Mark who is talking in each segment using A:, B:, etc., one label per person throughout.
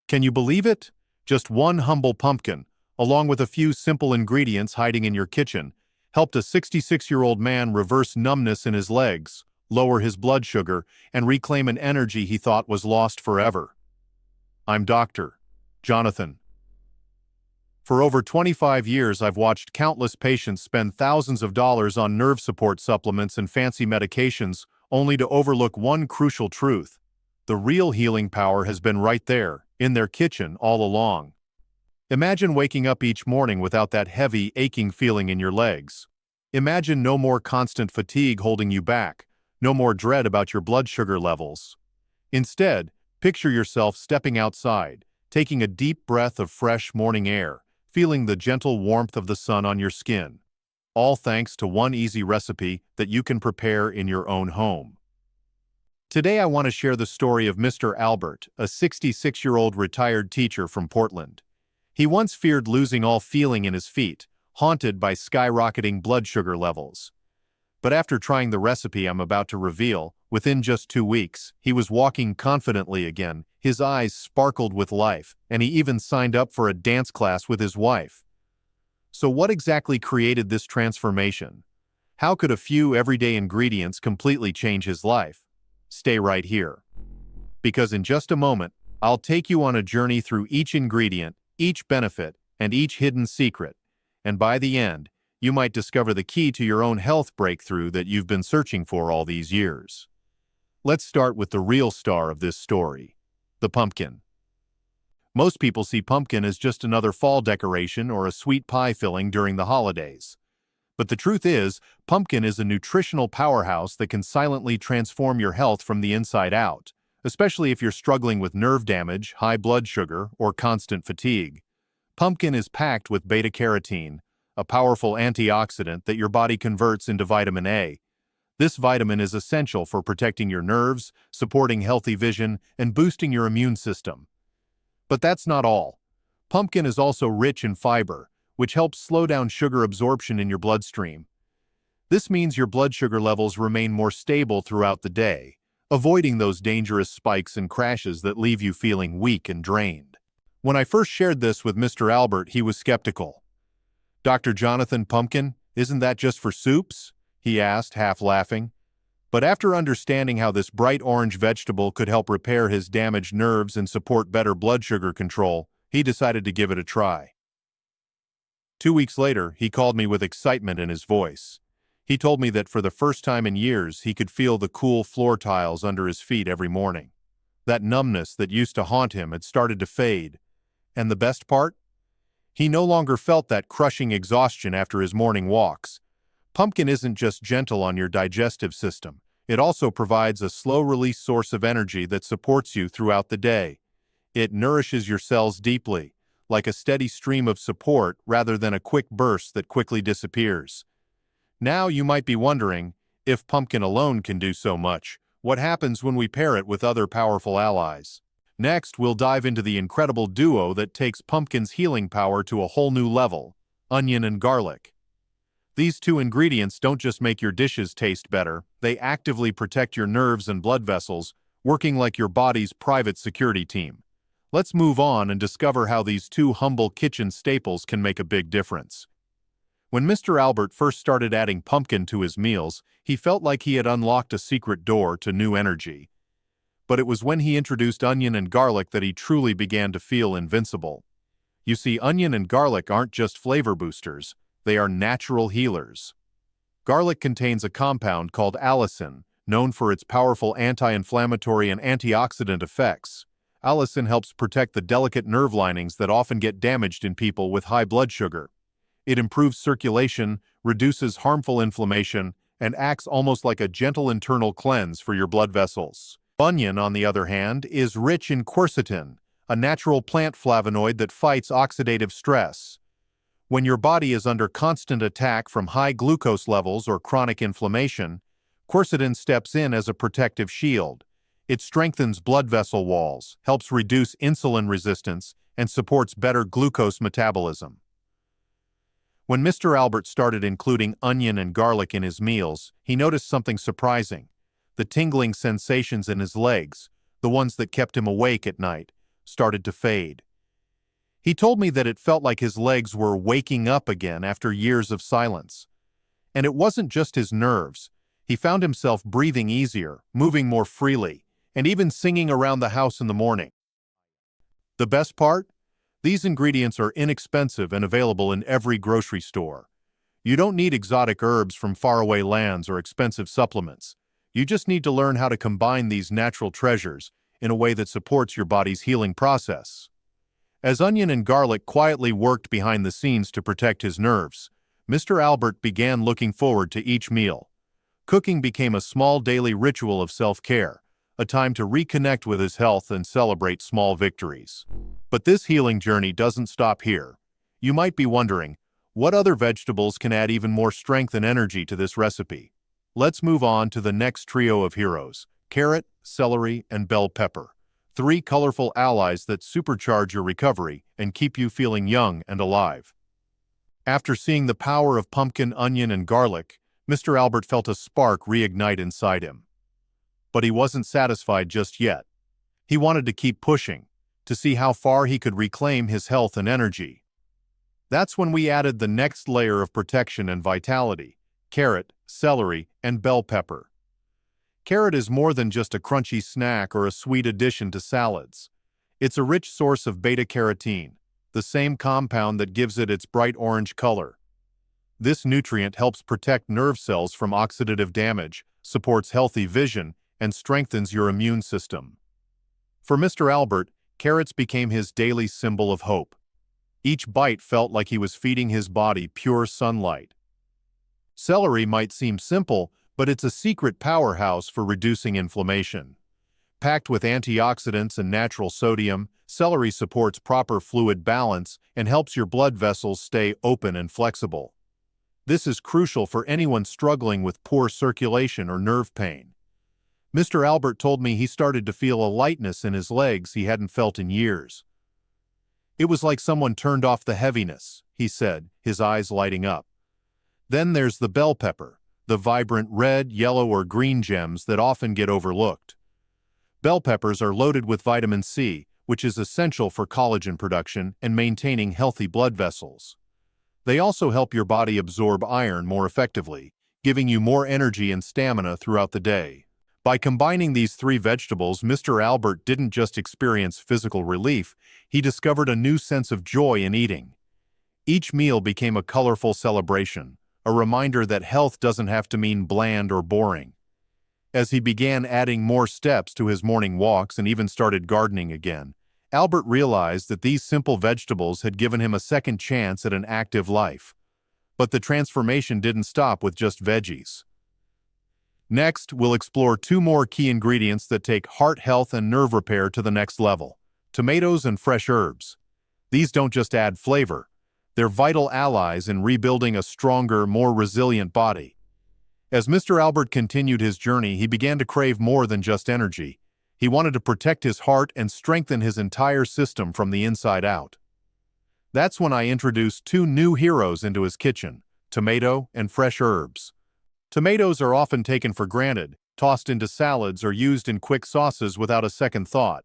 A: Can you believe it? Just one humble pumpkin, along with a few simple ingredients hiding in your kitchen, helped a 66-year-old man reverse numbness in his legs, lower his blood sugar, and reclaim an energy he thought was lost forever. I'm Dr. Jonathan. For over 25 years, I've watched countless patients spend thousands of dollars on nerve support supplements and fancy medications, only to overlook one crucial truth. The real healing power has been right there, in their kitchen, all along. Imagine waking up each morning without that heavy, aching feeling in your legs. Imagine no more constant fatigue holding you back, no more dread about your blood sugar levels. Instead, picture yourself stepping outside, taking a deep breath of fresh morning air, feeling the gentle warmth of the sun on your skin. All thanks to one easy recipe that you can prepare in your own home. Today I want to share the story of Mr. Albert, a 66-year-old retired teacher from Portland. He once feared losing all feeling in his feet, haunted by skyrocketing blood sugar levels. But after trying the recipe I'm about to reveal, within just 2 weeks, he was walking confidently again, his eyes sparkled with life, and he even signed up for a dance class with his wife. So what exactly created this transformation? How could a few everyday ingredients completely change his life? Stay right here, because in just a moment, I'll take you on a journey through each ingredient, each benefit, and each hidden secret, and by the end, you might discover the key to your own health breakthrough that you've been searching for all these years. Let's start with the real star of this story, the pumpkin. Most people see pumpkin as just another fall decoration or a sweet pie filling during the holidays. But the truth is, pumpkin is a nutritional powerhouse that can silently transform your health from the inside out, especially if you're struggling with nerve damage, high blood sugar, or constant fatigue. Pumpkin is packed with beta-carotene, a powerful antioxidant that your body converts into vitamin A. This vitamin is essential for protecting your nerves, supporting healthy vision, and boosting your immune system. But that's not all. Pumpkin is also rich in fiber, which helps slow down sugar absorption in your bloodstream. This means your blood sugar levels remain more stable throughout the day, avoiding those dangerous spikes and crashes that leave you feeling weak and drained. When I first shared this with Mr. Albert, he was skeptical. "Dr. Jonathan, pumpkin, isn't that just for soups?" he asked, half laughing. But after understanding how this bright orange vegetable could help repair his damaged nerves and support better blood sugar control, he decided to give it a try. 2 weeks later, he called me with excitement in his voice. He told me that for the first time in years, he could feel the cool floor tiles under his feet every morning. That numbness that used to haunt him had started to fade. And the best part? He no longer felt that crushing exhaustion after his morning walks. Pumpkin isn't just gentle on your digestive system. It also provides a slow-release source of energy that supports you throughout the day. It nourishes your cells deeply, like a steady stream of support rather than a quick burst that quickly disappears. Now you might be wondering, if pumpkin alone can do so much, what happens when we pair it with other powerful allies? Next, we'll dive into the incredible duo that takes pumpkin's healing power to a whole new level: onion and garlic. These two ingredients don't just make your dishes taste better, they actively protect your nerves and blood vessels, working like your body's private security team. Let's move on and discover how these two humble kitchen staples can make a big difference. When Mr. Albert first started adding pumpkin to his meals, he felt like he had unlocked a secret door to new energy. But it was when he introduced onion and garlic that he truly began to feel invincible. You see, onion and garlic aren't just flavor boosters, they are natural healers. Garlic contains a compound called allicin, known for its powerful anti-inflammatory and antioxidant effects. Allicin helps protect the delicate nerve linings that often get damaged in people with high blood sugar. It improves circulation, reduces harmful inflammation, and acts almost like a gentle internal cleanse for your blood vessels. Onion, on the other hand, is rich in quercetin, a natural plant flavonoid that fights oxidative stress. When your body is under constant attack from high glucose levels or chronic inflammation, quercetin steps in as a protective shield. It strengthens blood vessel walls, helps reduce insulin resistance, and supports better glucose metabolism. When Mr. Albert started including onion and garlic in his meals, he noticed something surprising. The tingling sensations in his legs, the ones that kept him awake at night, started to fade. He told me that it felt like his legs were waking up again after years of silence. And it wasn't just his nerves. He found himself breathing easier, moving more freely, and even singing around the house in the morning. The best part? These ingredients are inexpensive and available in every grocery store. You don't need exotic herbs from faraway lands or expensive supplements. You just need to learn how to combine these natural treasures in a way that supports your body's healing process. As onion and garlic quietly worked behind the scenes to protect his nerves, Mr. Albert began looking forward to each meal. Cooking became a small daily ritual of self-care, a time to reconnect with his health and celebrate small victories. But this healing journey doesn't stop here. You might be wondering, what other vegetables can add even more strength and energy to this recipe? Let's move on to the next trio of heroes: carrot, celery, and bell pepper. Three colorful allies that supercharge your recovery and keep you feeling young and alive. After seeing the power of pumpkin, onion, and garlic, Mr. Albert felt a spark reignite inside him. But he wasn't satisfied just yet. He wanted to keep pushing, to see how far he could reclaim his health and energy. That's when we added the next layer of protection and vitality: carrot, celery, and bell pepper. Carrot is more than just a crunchy snack or a sweet addition to salads. It's a rich source of beta-carotene, the same compound that gives it its bright orange color. This nutrient helps protect nerve cells from oxidative damage, supports healthy vision, and strengthens your immune system. For Mr. Albert, carrots became his daily symbol of hope. Each bite felt like he was feeding his body pure sunlight. Celery might seem simple, but it's a secret powerhouse for reducing inflammation. Packed with antioxidants and natural sodium, celery supports proper fluid balance and helps your blood vessels stay open and flexible. This is crucial for anyone struggling with poor circulation or nerve pain. Mr. Albert told me he started to feel a lightness in his legs he hadn't felt in years. It was like someone turned off the heaviness, he said, his eyes lighting up. Then there's the bell pepper, the vibrant red, yellow, or green gems that often get overlooked. Bell peppers are loaded with vitamin C, which is essential for collagen production and maintaining healthy blood vessels. They also help your body absorb iron more effectively, giving you more energy and stamina throughout the day. By combining these three vegetables, Mr. Albert didn't just experience physical relief, he discovered a new sense of joy in eating. Each meal became a colorful celebration, a reminder that health doesn't have to mean bland or boring. As he began adding more steps to his morning walks and even started gardening again, Albert realized that these simple vegetables had given him a second chance at an active life. But the transformation didn't stop with just veggies. Next, we'll explore two more key ingredients that take heart health and nerve repair to the next level: tomatoes and fresh herbs. These don't just add flavor. They're vital allies in rebuilding a stronger, more resilient body. As Mr. Albert continued his journey, he began to crave more than just energy. He wanted to protect his heart and strengthen his entire system from the inside out. That's when I introduced two new heroes into his kitchen: tomato and fresh herbs. Tomatoes are often taken for granted, tossed into salads or used in quick sauces without a second thought.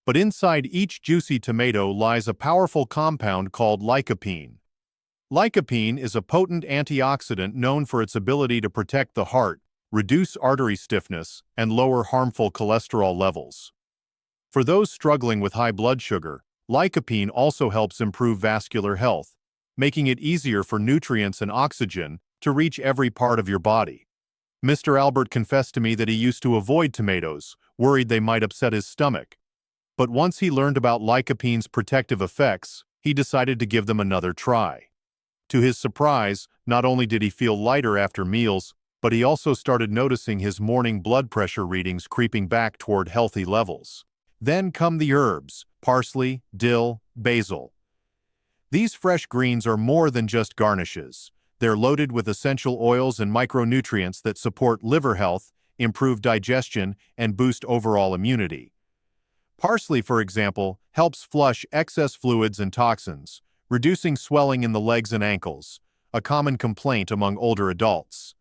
A: But inside each juicy tomato lies a powerful compound called lycopene. Lycopene is a potent antioxidant known for its ability to protect the heart, reduce artery stiffness, and lower harmful cholesterol levels. For those struggling with high blood sugar, lycopene also helps improve vascular health, making it easier for nutrients and oxygen to reach every part of your body. Mr. Albert confessed to me that he used to avoid tomatoes, worried they might upset his stomach. But once he learned about lycopene's protective effects, he decided to give them another try. To his surprise, not only did he feel lighter after meals, but he also started noticing his morning blood pressure readings creeping back toward healthy levels. Then come the herbs: parsley, dill, basil. These fresh greens are more than just garnishes. They're loaded with essential oils and micronutrients that support liver health, improve digestion, and boost overall immunity. Parsley, for example, helps flush excess fluids and toxins, reducing swelling in the legs and ankles, a common complaint among older adults.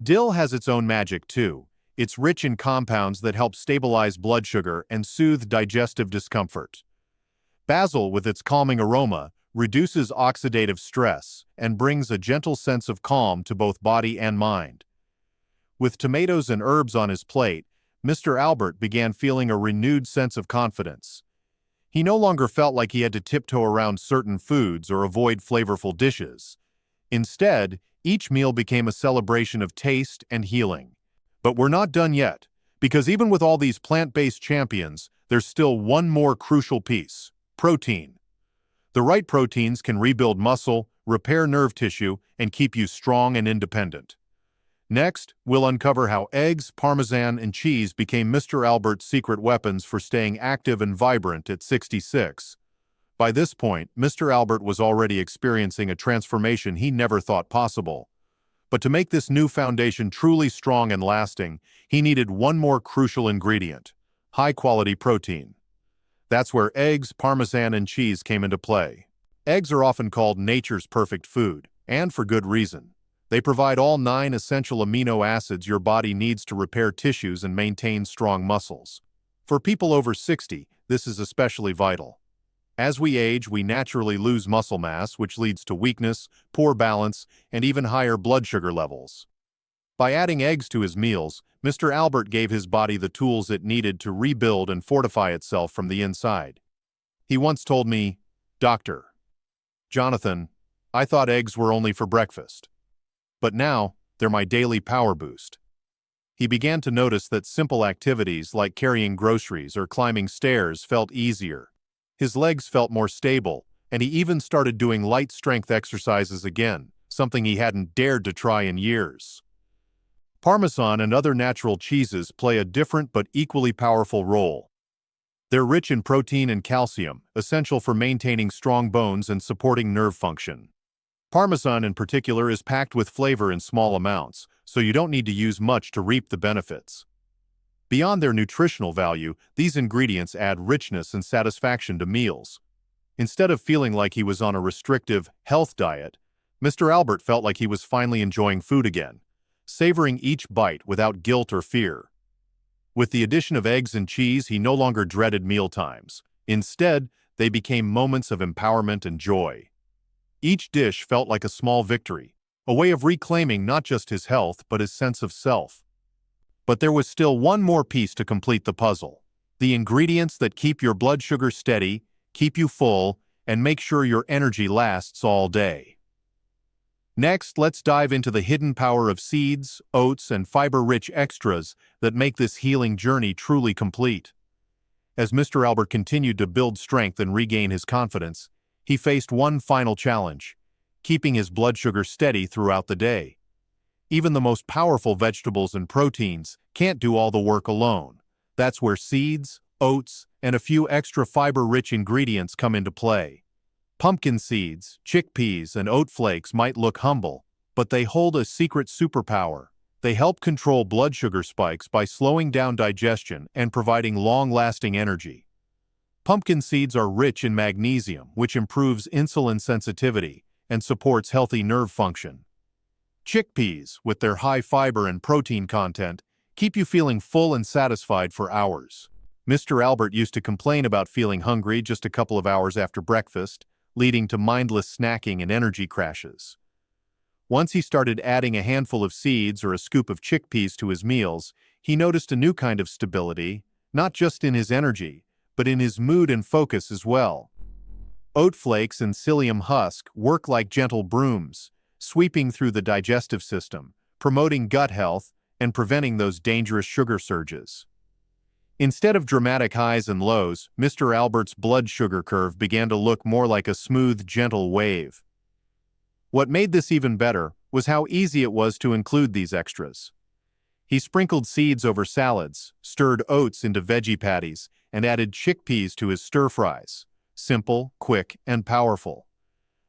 A: Dill has its own magic too. It's rich in compounds that help stabilize blood sugar and soothe digestive discomfort. Basil, with its calming aroma, reduces oxidative stress and brings a gentle sense of calm to both body and mind. With tomatoes and herbs on his plate, Mr. Albert began feeling a renewed sense of confidence. He no longer felt like he had to tiptoe around certain foods or avoid flavorful dishes. Instead, each meal became a celebration of taste and healing. But we're not done yet, because even with all these plant-based champions, there's still one more crucial piece: protein. The right proteins can rebuild muscle, repair nerve tissue, and keep you strong and independent. Next, we'll uncover how eggs, parmesan, and cheese became Mr. Albert's secret weapons for staying active and vibrant at 66. By this point, Mr. Albert was already experiencing a transformation he never thought possible. But to make this new foundation truly strong and lasting, he needed one more crucial ingredient: high-quality protein. That's where eggs, parmesan, and cheese came into play. Eggs are often called nature's perfect food, and for good reason. They provide all 9 essential amino acids your body needs to repair tissues and maintain strong muscles. For people over 60, this is especially vital. As we age, we naturally lose muscle mass, which leads to weakness, poor balance, and even higher blood sugar levels. By adding eggs to his meals, Mr. Albert gave his body the tools it needed to rebuild and fortify itself from the inside. He once told me, "Doctor Jonathan, I thought eggs were only for breakfast. But now, they're my daily power boost." He began to notice that simple activities like carrying groceries or climbing stairs felt easier. His legs felt more stable, and he even started doing light strength exercises again, something he hadn't dared to try in years. Parmesan and other natural cheeses play a different but equally powerful role. They're rich in protein and calcium, essential for maintaining strong bones and supporting nerve function. Parmesan in particular is packed with flavor in small amounts, so you don't need to use much to reap the benefits. Beyond their nutritional value, these ingredients add richness and satisfaction to meals. Instead of feeling like he was on a restrictive, health diet, Mr. Albert felt like he was finally enjoying food again, savoring each bite without guilt or fear. With the addition of eggs and cheese, he no longer dreaded mealtimes. Instead, they became moments of empowerment and joy. Each dish felt like a small victory, a way of reclaiming not just his health but his sense of self. But there was still one more piece to complete the puzzle: the ingredients that keep your blood sugar steady, keep you full, and make sure your energy lasts all day. Next, let's dive into the hidden power of seeds, oats, and fiber-rich extras that make this healing journey truly complete. As Mr. Albert continued to build strength and regain his confidence, he faced one final challenge: keeping his blood sugar steady throughout the day. Even the most powerful vegetables and proteins can't do all the work alone. That's where seeds, oats, and a few extra fiber-rich ingredients come into play. Pumpkin seeds, chickpeas, and oat flakes might look humble, but they hold a secret superpower. They help control blood sugar spikes by slowing down digestion and providing long-lasting energy. Pumpkin seeds are rich in magnesium, which improves insulin sensitivity and supports healthy nerve function. Chickpeas, with their high fiber and protein content, keep you feeling full and satisfied for hours. Mr. Albert used to complain about feeling hungry just a couple of hours after breakfast, leading to mindless snacking and energy crashes. Once he started adding a handful of seeds or a scoop of chickpeas to his meals, he noticed a new kind of stability, not just in his energy, but in his mood and focus as well. Oat flakes and psyllium husk work like gentle brooms, sweeping through the digestive system, promoting gut health and preventing those dangerous sugar surges. Instead of dramatic highs and lows, Mr. Albert's blood sugar curve began to look more like a smooth, gentle wave. What made this even better was how easy it was to include these extras. He sprinkled seeds over salads, stirred oats into veggie patties, and added chickpeas to his stir-fries. Simple, quick, and powerful.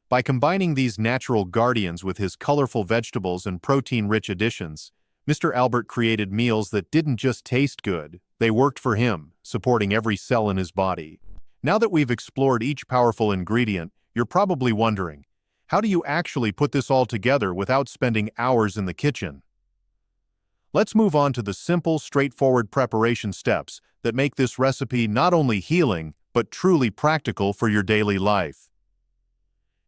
A: By combining these natural guardians with his colorful vegetables and protein-rich additions, Mr. Albert created meals that didn't just taste good, they worked for him, supporting every cell in his body. Now that we've explored each powerful ingredient, you're probably wondering, how do you actually put this all together without spending hours in the kitchen? Let's move on to the simple, straightforward preparation steps that make this recipe not only healing, but truly practical for your daily life.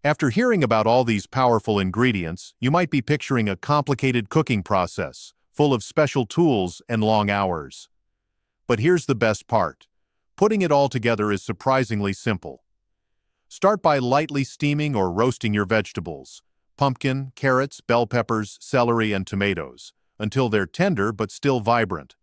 A: After hearing about all these powerful ingredients, you might be picturing a complicated cooking process, full of special tools and long hours. But here's the best part. Putting it all together is surprisingly simple. Start by lightly steaming or roasting your vegetables, pumpkin, carrots, bell peppers, celery, and tomatoes, until they're tender but still vibrant.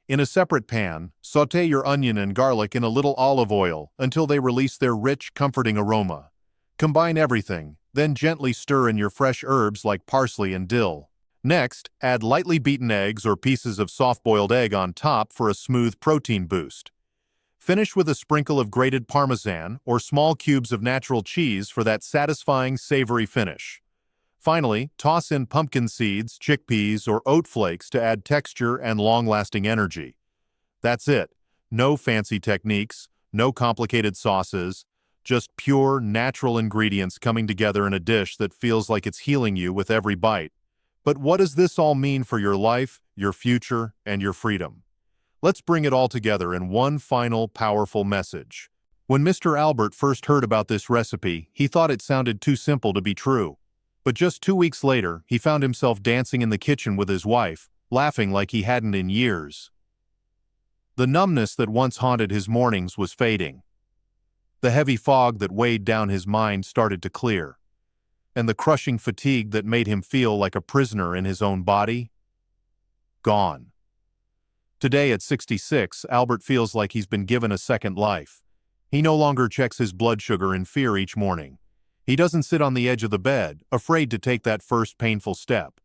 A: In a separate pan, sauté your onion and garlic in a little olive oil until they release their rich, comforting aroma. Combine everything, then gently stir in your fresh herbs like parsley and dill. Next, add lightly beaten eggs or pieces of soft-boiled egg on top for a smooth protein boost. Finish with a sprinkle of grated Parmesan or small cubes of natural cheese for that satisfying, savory finish. Finally, toss in pumpkin seeds, chickpeas, or oat flakes to add texture and long-lasting energy. That's it. No fancy techniques, no complicated sauces, just pure, natural ingredients coming together in a dish that feels like it's healing you with every bite. But what does this all mean for your life, your future, and your freedom? Let's bring it all together in one final, powerful message. When Mr. Albert first heard about this recipe, he thought it sounded too simple to be true. But just 2 weeks later, he found himself dancing in the kitchen with his wife, laughing like he hadn't in years. The numbness that once haunted his mornings was fading. The heavy fog that weighed down his mind started to clear. And the crushing fatigue that made him feel like a prisoner in his own body? Gone. Today at 66, Albert feels like he's been given a second life. He no longer checks his blood sugar in fear each morning. He doesn't sit on the edge of the bed, afraid to take that first painful step.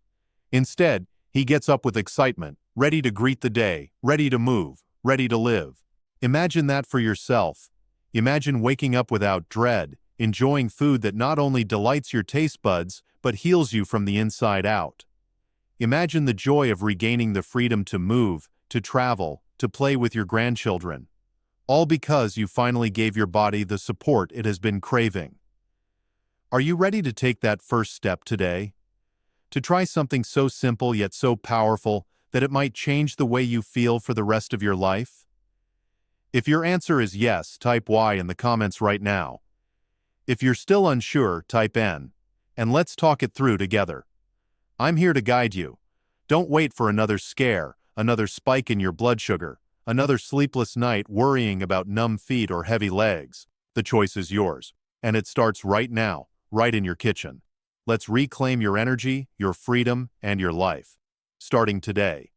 A: Instead, he gets up with excitement, ready to greet the day, ready to move, ready to live. Imagine that for yourself. Imagine waking up without dread, enjoying food that not only delights your taste buds, but heals you from the inside out. Imagine the joy of regaining the freedom to move, to travel, to play with your grandchildren. All because you finally gave your body the support it has been craving. Are you ready to take that first step today? To try something so simple yet so powerful that it might change the way you feel for the rest of your life? If your answer is yes, type Y in the comments right now. If you're still unsure, type N. And let's talk it through together. I'm here to guide you. Don't wait for another scare, another spike in your blood sugar, another sleepless night worrying about numb feet or heavy legs. The choice is yours, and it starts right now, right in your kitchen. Let's reclaim your energy, your freedom, and your life. Starting today.